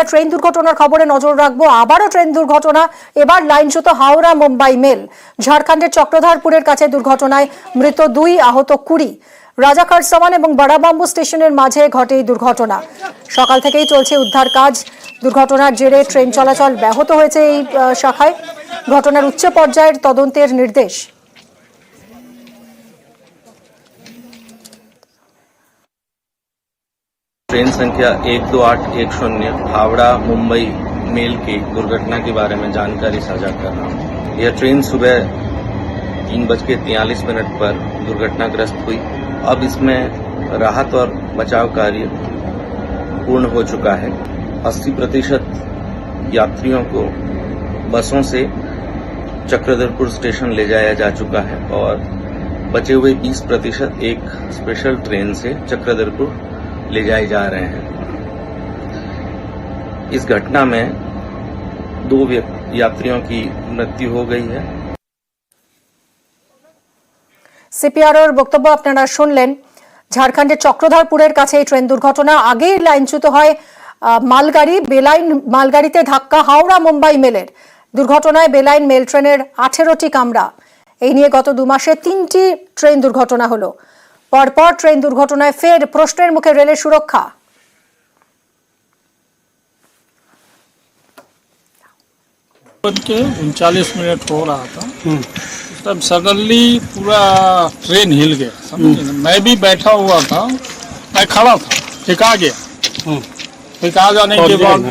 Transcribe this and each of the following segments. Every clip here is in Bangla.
ট্রেন দুর্ঘটনার খবরে নজর রাখবো। আবারও ট্রেন দুর্ঘটনা, এবার লাইনচ্যুত হাওড়া মুম্বাই মেল। ঝাড়খণ্ডের চক্রধরপুরের কাছে দুর্ঘটনায় মৃত 2, আহত 20। রাজাখার সমান এবং বড়াবাম্বু স্টেশনের মাঝে ঘটে এই দুর্ঘটনা। সকাল থেকেই চলছে উদ্ধার কাজ। দুর্ঘটনার জেরে ট্রেন চলাচল ব্যাহত হয়েছে এই শাখায়। ঘটনার উচ্চ পর্যায়ের তদন্তের নির্দেশ। ट्रेन संख्या 12810 हावड़ा मुंबई मेल की दुर्घटना के बारे में जानकारी साझा कर रहा हूँ। यह ट्रेन सुबह 3:43 पर दुर्घटनाग्रस्त हुई। अब इसमें राहत और बचाव कार्य पूर्ण हो चुका है। 80% यात्रियों को बसों से चक्रधरपुर स्टेशन ले जाया जा चुका है और बचे हुए 20% एक स्पेशल ट्रेन से चक्रधरपुर ले जाए जा रहे हैं। इस घटना में 2 यात्रियों की मृत्यु हो गई है। সিপিআরওর বক্তব্য আপনারা শুনলেন। ঝাড়খণ্ডের চক্রধরপুরের কাছে এই ট্রেন দুর্ঘটনা। আগেই লাইনচ্যুত হয় মালগাড়ি। বেলাইন মালগাড়িতে ধাক্কা হাওড়া মুম্বাই মেলের। দুর্ঘটনায় বেলাইন মেল ট্রেনের 18টি কামরা। এই নিয়ে গত 2 মাসে 3টি ট্রেন দুর্ঘটনা হলো। পরপর ট্রেন দুর্ঘটনায় ফের প্রশ্নের মুখে রেলের সুরক্ষা। 39 हो रहा था, तब सडनली पूरा ट्रेन हिल गया। समझे? मैं भी बैठा हुआ था, मैं खड़ा था, फेंका गया। फेंका जाने के बाद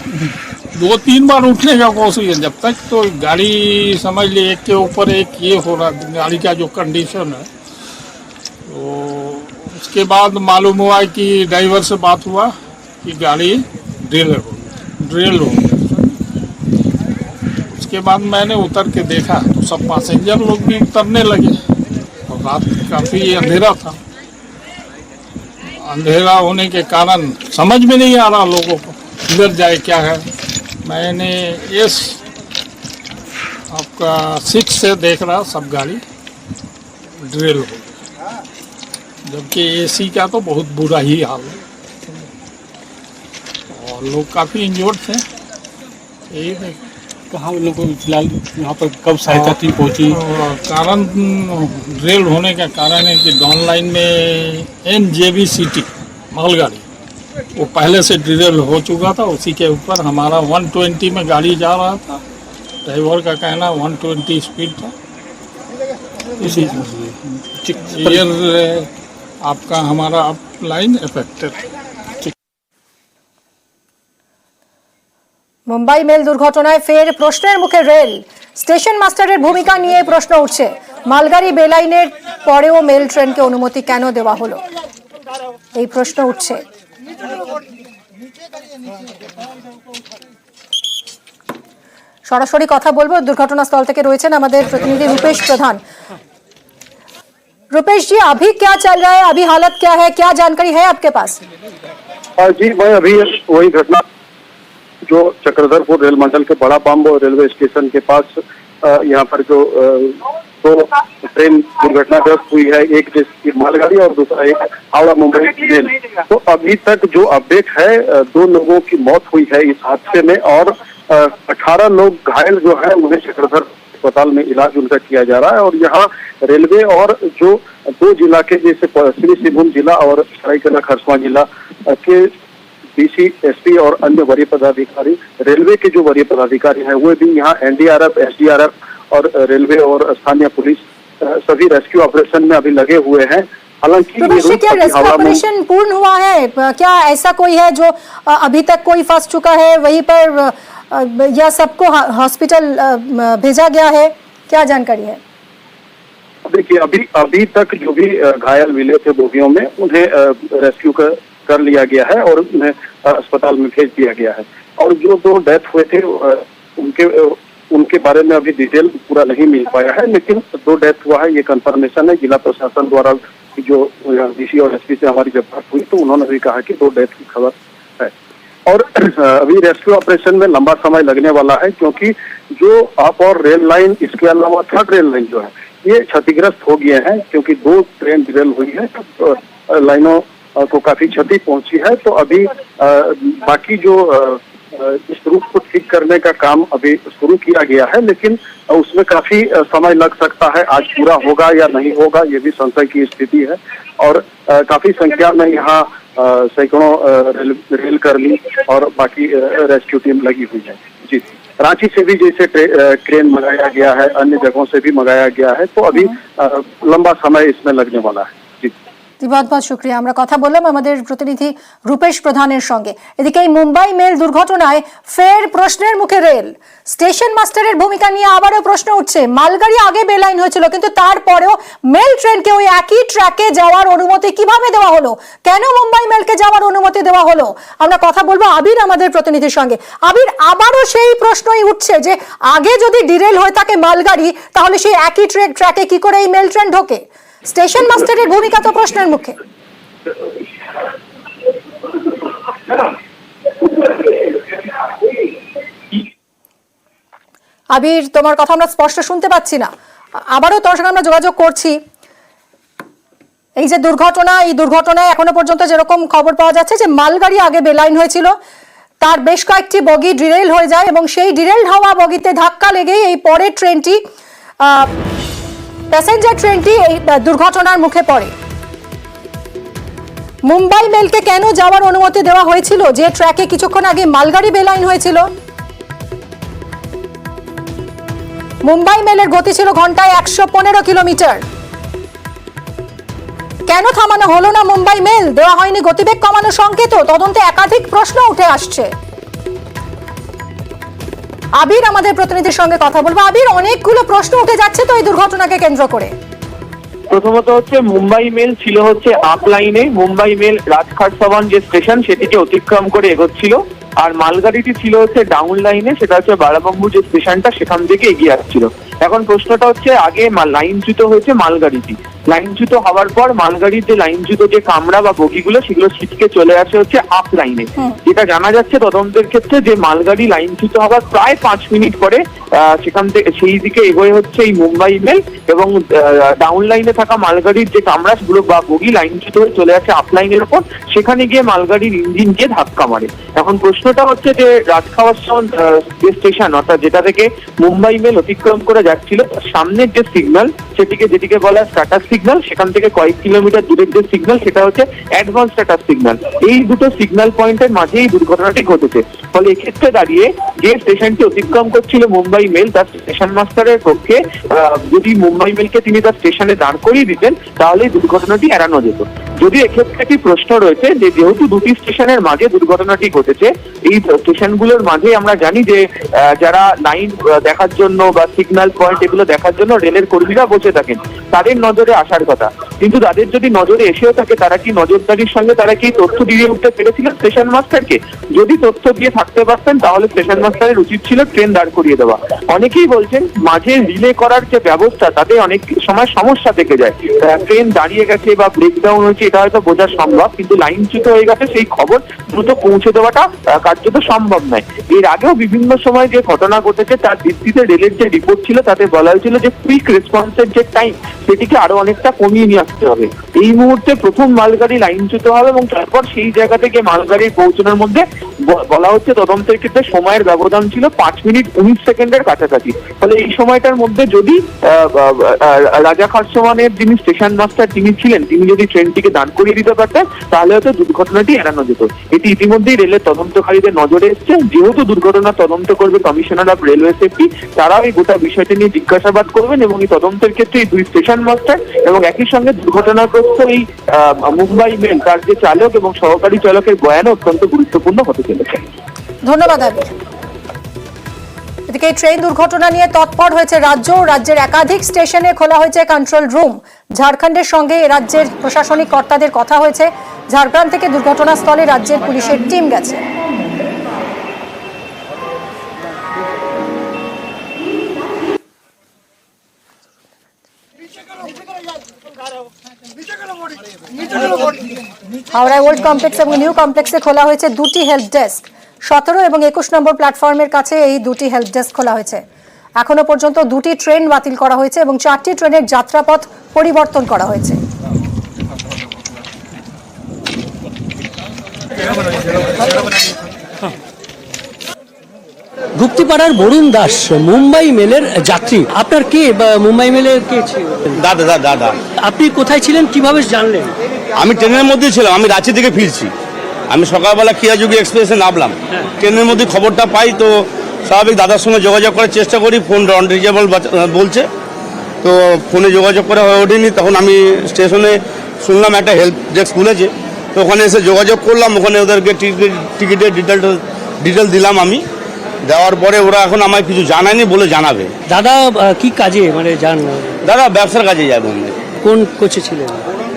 2-3 बार उठने का कोशिश है। जब तक तो गाड़ी समझ ली एक के ऊपर एक ये हो रहा, गाड़ी का जो कंडीशन है। तो उसके बाद मालूम हुआ कि ड्राइवर से बात हुआ कि गाड़ी ड्रिल हो गई। उसके बाद मैंने उतर के देखा तो सब पैसेंजर लोग भी उतरने लगे और रात काफ़ी अंधेरा था। अंधेरा होने के कारण समझ में नहीं आ रहा लोगों को किधर जाए क्या है। मैंने इस आपका 6 से देख रहा सब गाड़ी ड्रिल हो गई, जबकि एसी का तो बहुत बुरा ही हाल है और लोग काफ़ी इंजर्ड थे। यही देख कहाँ उन लोगों को फिलहाल यहाँ पर कब सहायता टीम पहुँची? कारण ड्रिल होने का कारण है कि डाउन लाइन में NJBCT मालगाड़ी वो पहले से ड्रिल हो चुका था। उसी के ऊपर हमारा 120 में गाड़ी जा रहा था। ड्राइवर का कहना 120 स्पीड था। इसी आपका हमारा up line affected. Mumbai mail দুর্ঘটনায় ফের প্রশ্নের মুখে রেল। স্টেশন মাস্টারের ভূমিকা নিয়ে প্রশ্ন উঠছে। মালগাড়ি বেলাইনের পরেও মেল ট্রেনকে অনুমতি কেন দেওয়া হলো, এই প্রশ্ন উঠছে। সরাসরি কথা বলবো, দুর্ঘটনাস্থল থেকে রয়েছেন আমাদের প্রতিনিধি রূপেশ প্রধান। रूपेश जी, अभी क्या चल रहा है, अभी हालत क्या है, क्या जानकारी है आपके पास? जी मैं अभी वही घटना जो चक्रधरपुर रेल मंडल के बड़ा बाम्बो रेलवे स्टेशन के पास यहाँ पर जो 2 ट्रेन दुर्घटनाग्रस्त हुई है, एक मालगाड़ी और दूसरा एक हावड़ा मुंबई मेल। तो अभी तक जो अपडेट है 2 लोगों की मौत हुई है इस हादसे में और 18 लोग घायल जो है उन्हें चक्रधर अस्पताल में इलाज उनका किया जा रहा है। और यहाँ रेलवे और जो 2 जिला के जैसे पश्चिमी सिंहभूम जिला और सरायकेला खरसावां जिला के DC, SP और अन्य वरीय पदाधिकारी, रेलवे के जो वरीय पदाधिकारी हैं वो भी यहाँ NDRF, SDRF और रेलवे और स्थानीय पुलिस सभी रेस्क्यू ऑपरेशन में अभी लगे हुए हैं। हालांकि क्या रेस्क्यू ऑपरेशन पूर्ण हुआ है? क्या ऐसा कोई है जो अभी तक कोई फंस चुका है वहीं पर, या सबको हॉस्पिटल भेजा गया है? क्या जानकारी है? देखिए अभी तक जो भी घायल मिले थे बोगियों में उन्हें रेस्क्यू कर लिया गया है और उन्हें अस्पताल में भेज दिया गया है। और जो 2 डेथ हुए थे उनके बारे में अभी डिटेल पूरा नहीं मिल पाया है, लेकिन 2 डेथ हुआ है ये कंफर्मेशन है। जिला प्रशासन द्वारा जो DC और SP से हमारी जब बात हुई तो उन्होंने भी कहा कि 2 डेथ की खबर है। और अभी रेस्क्यू ऑपरेशन में लंबा समय लगने वाला है, क्योंकि जो अप और रेल लाइन, इसके अलावा 3rd रेल लाइन जो है ये क्षतिग्रस्त हो गए हैं, क्योंकि 2 ट्रेन ड्रिल हुई है तो लाइनों को काफी क्षति पहुंची है। तो अभी बाकी जो इस रूट को ठीक करने का काम अभी शुरू किया गया है, लेकिन उसमें काफी समय लग सकता है। आज पूरा होगा या नहीं होगा ये भी संशय की स्थिति है। और काफी संख्या में यहाँ सैकड़ों रेल कर्मी और बाकी रेस्क्यू टीम लगी हुई है। जी, रांची से भी जैसे क्रेन मंगाया गया है, अन्य जगहों से भी मंगाया गया है, तो अभी लंबा समय इसमें लगने वाला है। जी, बहुत बहुत শুকরিয়া। আমরা কথা বললাম আমাদের প্রতিনিধি রূপেশ প্রধানের সঙ্গে। এদিকে এই মুম্বাই মেল দুর্ঘটনায় ফের প্রশ্নের মুখে রেল। স্টেশন মাস্টারের ভূমিকা নিয়ে আবারও প্রশ্ন উঠছে। মালগাড়ি আগে বেলাইন হয়েছিল, কিন্তু তারপরেও মেল ট্রেনকে ওই একই ট্র্যাকে যাওয়ার অনুমতি কিভাবে দেওয়া হলো? কেন মুম্বাই মেলকে যাওয়ার অনুমতি দেওয়া হলো? আমরা কথা বলবো আবির আমাদের প্রতিনিধির সঙ্গে। আবির, আবারও সেই প্রশ্নই উঠছে যে আগে যদি ডিরেল হয়ে থাকে মালগাড়ি, তাহলে সেই একই ট্র্যাকে কি করে এই মেল ট্রেন ঢোকে? স্টেশন মাস্টারের ভূমিকা তো প্রশ্নের মুখে। আবির, তোমার কথা আমরা স্পষ্ট শুনতে পাচ্ছি না। আবারও তোর সঙ্গে আমরা যোগাযোগ করছি। এই যে দুর্ঘটনা, এই দুর্ঘটনায় এখনো পর্যন্ত যেরকম খবর পাওয়া যাচ্ছে যে মালগাড়ি আগে বেলাইন হয়েছিল, তার বেশ কয়েকটি বগি ডিরেল হয়ে যায় এবং সেই ডিরেল হওয়া বগিতে ধাক্কা লেগেই এই পরের ট্রেনটি প্যাসেঞ্জার ট্রেনটি এই দুর্ঘটনার মুখে পড়ে। মুম্বাই মেলকে কেন যাওয়ার অনুমতি দেওয়া হয়েছিল যে ট্র্যাকে কিছুক্ষণ আগে মালগাড়ি বেলাইন হয়েছিল? মুম্বাই মেলের গতি ছিল ঘন্টায় 115 কিলোমিটার। কেন থামানো হলো না মুম্বাই মেল? দেওয়া হয়নি গতিবেগ কমানোর সংকেত? তদন্তে একাধিক প্রশ্ন উঠে আসছে। আবির আমাদের প্রতিনিধির সঙ্গে কথা বলবো। আবির, অনেকগুলো প্রশ্ন উঠে যাচ্ছে তো এই দুর্ঘটনাকে কেন্দ্র করে। প্রথমত হচ্ছে মুম্বাই মেল ছিল হচ্ছে আপ লাইনে। মুম্বাই মেল রাজঘাট সভান যে স্টেশন সেটিকে অতিক্রম করে এগোচ্ছিল, আর মালগাড়িটি ছিল হচ্ছে ডাউন লাইনে, সেটা হচ্ছে বারাবাম্বু যে স্টেশনটা সেখান থেকে এগিয়ে আসছিল। এখন প্রশ্নটা হচ্ছে আগে লাইনচ্যুত হয়েছে মালগাড়িটি, লাইনচ্যুত হওয়ার পর মালগাড়ির যে লাইনচ্যুত যে কামরা বা বগিগুলো সেগুলো ছিটকে চলে আসে হচ্ছে আপ লাইনে। যেটা জানা যাচ্ছে তদন্তের ক্ষেত্রে যে মালগাড়ি লাইনচ্যুত হওয়ার প্রায় 5 মিনিট পরে সেখান থেকে সেই দিকে এগোয় হচ্ছে এই মুম্বাই মেল, এবং ডাউন লাইনে থাকা মালগাড়ির যে কামরাগুলো বা বগি লাইনচ্যুত হয়ে চলে আসে আপ লাইনের উপর, সেখানে গিয়ে মালগাড়ির ইঞ্জিন গিয়ে ধাক্কা মারে। এখন প্রশ্নটা হচ্ছে যে রাজখাওয়াসন যে স্টেশন, অর্থাৎ যেটা থেকে মুম্বাই মেল অতিক্রম করে যাচ্ছিল, সামনের যে সিগন্যাল যেটিকে বলা স্ট্যাটাস সিগন্যাল, সেখান থেকে কয়েক কিলোমিটার দূরের যে সিগন্যাল সেটা হচ্ছে অ্যাডভান্স স্ট্যাটাস সিগন্যাল। এই দুটো সিগন্যাল পয়েন্টের মাঝে এই দুর্ঘটনাটি ঘটেছে। ফলে এক্ষেত্রে দাঁড়িয়ে যে স্টেশনটি অতিক্রম করছিল মুম্বাই মেল, তার স্টেশন মাস্টারের পক্ষে যদি মুম্বাই মেলকে তিনি তার স্টেশনে দাঁড় করিয়ে দিতেন তাহলে এই দুর্ঘটনাটি এড়ানো যেত। যদি এক্ষেত্রে একটি প্রশ্ন রয়েছে যে যেহেতু দুটি স্টেশনের মাঝে দুর্ঘটনাটি ঘটেছে, এই স্টেশনগুলোর মাঝে আমরা জানি যে যারা লাইন দেখার জন্য বা সিগন্যাল পয়েন্ট এগুলো দেখার জন্য রেলের কর্মীরা বসে থাকেন, তাদের নজরে আসার কথা। কিন্তু তাদের যদি নজরে এসেও থাকে, তারা কি নজরদারির সঙ্গে তারা কি তথ্য দিয়ে উঠতে পেরেছিলেন স্টেশন মাস্টারকে? যদি তথ্য দিয়ে থাকতে পারতেন তাহলে স্টেশন মাস্টারের উচিত ছিল ট্রেন দাঁড় করিয়ে দেওয়া। অনেকেই বলছেন মাঝে রিলে করার যে ব্যবস্থা তাতে অনেক সময় সমস্যা থেকে যায়। ট্রেন দাঁড়িয়ে গেছে বা ব্রেকডাউন হয়েছে এটা হয়তো বোঝা সম্ভব, কিন্তু লাইনচ্যুত হয়ে গেছে সেই খবর দ্রুত পৌঁছে দেওয়াটা কার্যত সম্ভব নয়। এর আগেও বিভিন্ন সময় যে ঘটনা ঘটেছে তার ভিত্তিতে রেলের যে রিপোর্ট ছিল তাতে বলা হয়েছিল যে কুইক রেসপন্সের যে টাইম সেটিকে আরো অনেকটা কমিয়ে নিয়ে আসতে হবে। এই মুহূর্তে প্রথম মালগাড়ি লাইনচ্যুত হবে এবং তারপর সেই জায়গা থেকে মালগাড়ি পৌঁছানোর মধ্যে বলা হচ্ছে তদন্তের ক্ষেত্রে সময়ের ব্যবধান ছিল 5 মিনিট 19 সেকেন্ডের কাছাকাছি। ফলে এই সময়টার মধ্যে যদি রাজা খারসোয়ানের যিনি স্টেশন মাস্টার তিনি ছিলেন, তিনি যদি ট্রেনটিকে দাঁড় করিয়ে দিতে পারতেন তাহলে হয়তো দুর্ঘটনাটি এড়ানো যেত। এটি ইতিমধ্যেই রেলের তদন্তকারীদের নজরে এসছে। যেহেতু দুর্ঘটনা তদন্ত করবে কমিশনার অফ রেলওয়ে সেফটি, তারাও এই গোটা বিষয়টি নিয়ে জিজ্ঞাসাবাদ করবেন এবং এই তদন্তের ক্ষেত্রে এই দুই স্টেশন মাস্টার এবং একই সঙ্গে দুর্ঘটনাগ্রস্ত এই মুম্বাই মেল তার যে চালক এবং সহকারী চালকের বয়ানও অত্যন্ত গুরুত্বপূর্ণ হতে চলেছে। ধন্যবাদ আবির। এদিকে ট্রেন দুর্ঘটনা নিয়ে তৎপর হয়েছে রাজ্য। রাজ্যের একাধিক স্টেশনে খোলা হয়েছে কন্ট্রোল রুম। ঝাড়খণ্ডের সঙ্গে রাজ্যের প্রশাসনিক কর্তাদের কথা হয়েছে। ঝাড়গ্রাম থেকে দুর্ঘটনাস্থলে রাজ্যের পুলিশের টিম গেছে। হাওড়ায় ওল্ড কমপ্লেক্স এবং নিউ কমপ্লেক্সে খোলা হয়েছে দুটি হেল্প ডেস্ক। 17 এবং 21 নম্বর প্ল্যাটফর্মের কাছে এই দুটি হেল্প ডেস্ক খোলা হয়েছে। এখনো পর্যন্ত দুটি ট্রেন বাতিল করা হয়েছে এবং 4টি ট্রেনের যাত্রাপথ পরিবর্তন করা হয়েছে। গুপ্তিপাড়ার বরুণ দাস মুম্বাই মেলের যাত্রী। আপনার কে বা মুম্বাই মেলের কে ছিল? দাদা আপনি কোথায় ছিলেন, কিভাবে জানলেন? আমি ট্রেনের মধ্যেই ছিলাম, আমি রাঁচি থেকে ফিরছি। আমি সকালবেলা খিয়াযোগী এক্সপ্রেসে নামলাম, ট্রেনের মধ্যে খবরটা পাই, তো স্বাভাবিক দাদার সঙ্গে যোগাযোগ করার চেষ্টা করি, ফোন নট রিচেবল বলছে, তো ফোনে যোগাযোগ করা হয়ে ওঠেনি। তখন আমি স্টেশনে শুনলাম একটা হেল্প ডেস্ক খুলেছে, তো ওখানে এসে যোগাযোগ করলাম, ওখানে ওদেরকে টিকিটের ডিটেল দিলাম আমি। দেওয়ার পরে ওরা এখন আমায় কিছু জানায়নি, বলে জানাবে। দাদা কি কাজে মানে যান? দাদা ব্যবসার কাজে যাবে। কোন কোচে ছিলেন?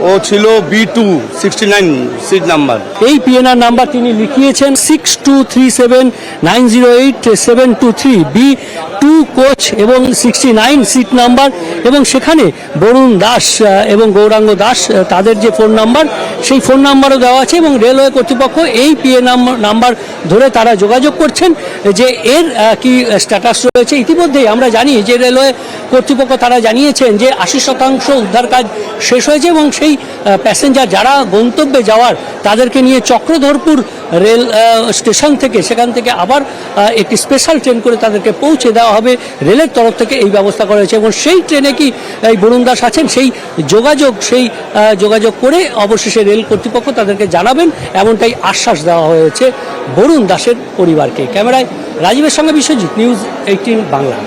ও ছিল B2 69 সিট নাম্বার। এই পিএনআর নাম্বার তিনি লিখিয়েছেন 6237908723 B2 কোচ এবং 69 সিট নাম্বার, এবং সেখানে বরুণ দাস এবং গৌরাঙ্গ দাস তাদের যে ফোন নাম্বার, সেই ফোন নাম্বারও দেওয়া আছে, এবং রেলওয়ে কর্তৃপক্ষ এই পিএনআর নাম্বার ধরে তারা যোগাযোগ করছেন যে এর কি স্ট্যাটাস রয়েছে। ইতিমধ্যেই আমরা জানি যে রেলওয়ে কর্তৃপক্ষ তারা জানিয়েছেন যে 80% উদ্ধার কাজ শেষ হয়েছে, এবং সেই প্যাসেঞ্জার যারা গন্তব্যে যাওয়ার তাদেরকে নিয়ে চক্রধরপুর রেল স্টেশন থেকে, সেখান থেকে আবার একটি স্পেশাল ট্রেন করে তাদেরকে পৌঁছে দেওয়া হবে। রেলের তরফ থেকে এই ব্যবস্থা করা হয়েছে, এবং সেই ট্রেনে কি এই বরুণ দাস আছেন সেই যোগাযোগ করে অবশেষে রেল কর্তৃপক্ষ তাদেরকে জানাবেন, এমনটাই আশ্বাস দেওয়া হয়েছে বরুণ দাসের পরিবারকে। ক্যামেরায় রাজীবের সঙ্গে বিশ্বজিৎ, নিউজ 18 বাংলা।